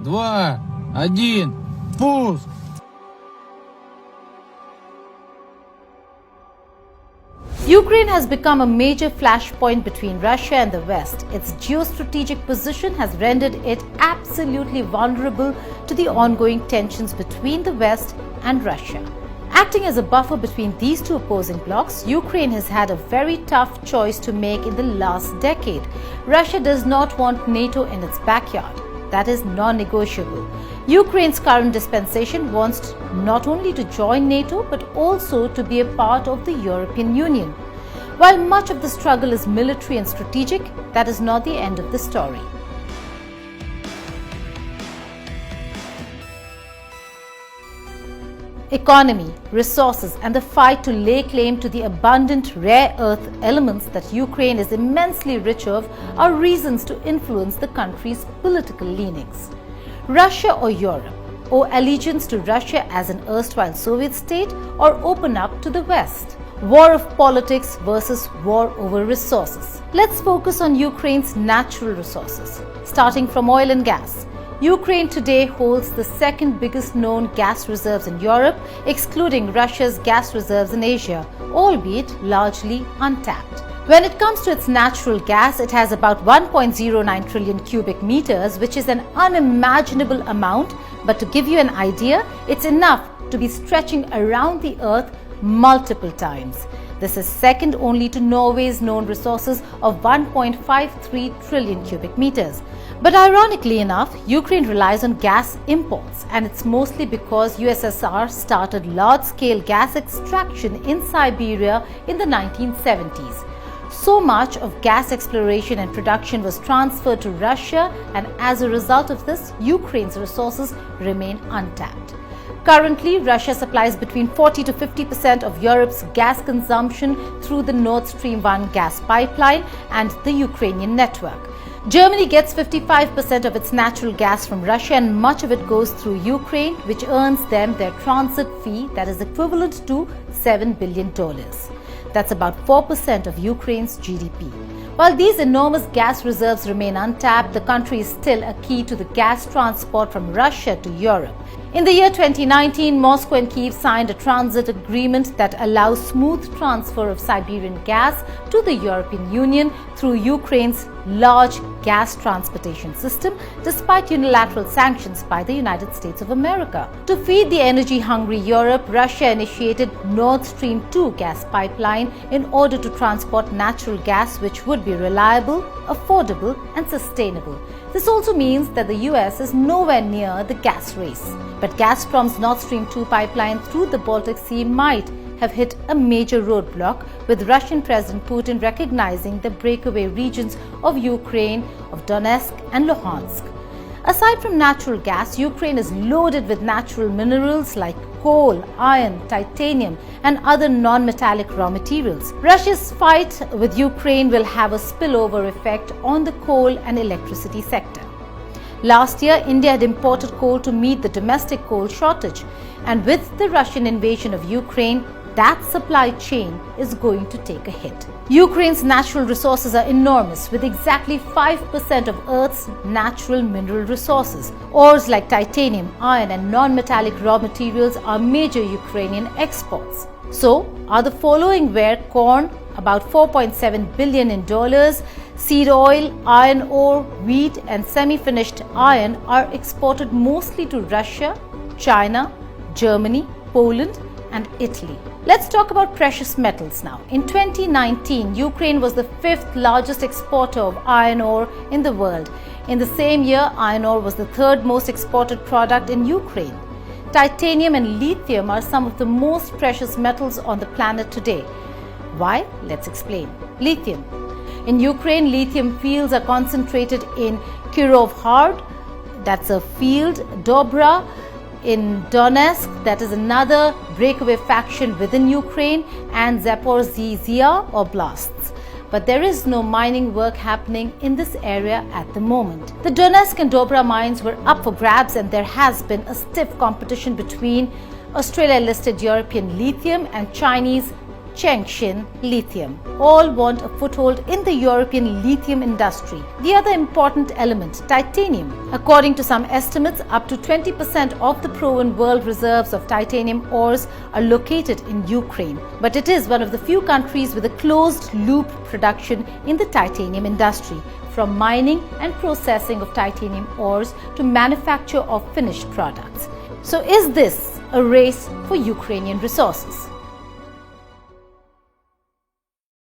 2, 1, пуск! Ukraine has become a major flashpoint between Russia and the West. Its geostrategic position has rendered it absolutely vulnerable to the ongoing tensions between the West and Russia. Acting as a buffer between these two opposing blocs, Ukraine has had a very tough choice to make in the last decade. Russia does not want NATO in its backyard. That is non-negotiable. Ukraine's current dispensation wants not only to join NATO but also to be a part of the European Union. While much of the struggle is military and strategic, that is not the end of the story. Economy, resources, and the fight to lay claim to the abundant rare earth elements that Ukraine is immensely rich of are reasons to influence the country's political leanings. Russia or Europe? Owe allegiance to Russia as an erstwhile Soviet state or open up to the West? War of politics versus war over resources. Let's focus on Ukraine's natural resources, starting from oil and gas. Ukraine today holds the second biggest known gas reserves in Europe, excluding Russia's gas reserves in Asia, albeit largely untapped. When it comes to its natural gas, it has about 1.09 trillion cubic meters, which is an unimaginable amount, but to give you an idea, it's enough to be stretching around the earth multiple times. This is second only to Norway's known resources of 1.53 trillion cubic meters. But ironically enough, Ukraine relies on gas imports, and it's mostly because USSR started large-scale gas extraction in Siberia in the 1970s. So much of gas exploration and production was transferred to Russia, and as a result of this, Ukraine's resources remain untapped. Currently, Russia supplies between 40 to 50% of Europe's gas consumption through the Nord Stream 1 gas pipeline and the Ukrainian network. Germany gets 55% of its natural gas from Russia, and much of it goes through Ukraine, which earns them their transit fee that is equivalent to $7 billion. That's about 4% of Ukraine's GDP. While these enormous gas reserves remain untapped, the country is still a key to the gas transport from Russia to Europe. In the year 2019, Moscow and Kyiv signed a transit agreement that allows smooth transfer of Siberian gas to the European Union through Ukraine's large gas transportation system, despite unilateral sanctions by the United States of America. To feed the energy-hungry Europe, Russia initiated Nord Stream 2 gas pipeline in order to transport natural gas, which would be reliable, affordable, and sustainable. This also means that the US is nowhere near the gas race. But Gazprom's Nord Stream 2 pipeline through the Baltic Sea might have hit a major roadblock, with Russian President Putin recognizing the breakaway regions of Ukraine, of Donetsk and Luhansk. Aside from natural gas, Ukraine is loaded with natural minerals like coal, iron, titanium, and other non-metallic raw materials. Russia's fight with Ukraine will have a spillover effect on the coal and electricity sector. Last year, India had imported coal to meet the domestic coal shortage, and with the Russian invasion of Ukraine, that supply chain is going to take a hit. Ukraine's natural resources are enormous, with exactly 5% of Earth's natural mineral resources. Ores like titanium, iron, and non-metallic raw materials are major Ukrainian exports. So, are the following where corn, about $4.7 billion in dollars, seed oil, iron ore, wheat, and semi-finished iron are exported mostly to Russia, China, Germany, Poland, and Italy. Let's talk about precious metals now. In 2019, Ukraine was the fifth largest exporter of iron ore in the world. In the same year, iron ore was the third most exported product in Ukraine. Titanium and lithium are some of the most precious metals on the planet today. Why? Let's explain. Lithium. In Ukraine, lithium fields are concentrated in Kirovhard, that's a field, Dobra, in Donetsk, that is another breakaway faction within Ukraine, and Zaporizhzhia oblasts. But there is no mining work happening in this area at the moment. The Donetsk and Dobra mines were up for grabs, and there has been a stiff competition between Australia-listed European Lithium and Chinese Chengxin Lithium. All want a foothold in the European lithium industry. The other important element, titanium. According to some estimates, up to 20% of the proven world reserves of titanium ores are located in Ukraine. But it is one of the few countries with a closed-loop production in the titanium industry, from mining and processing of titanium ores to manufacture of finished products. So is this a race for Ukrainian resources?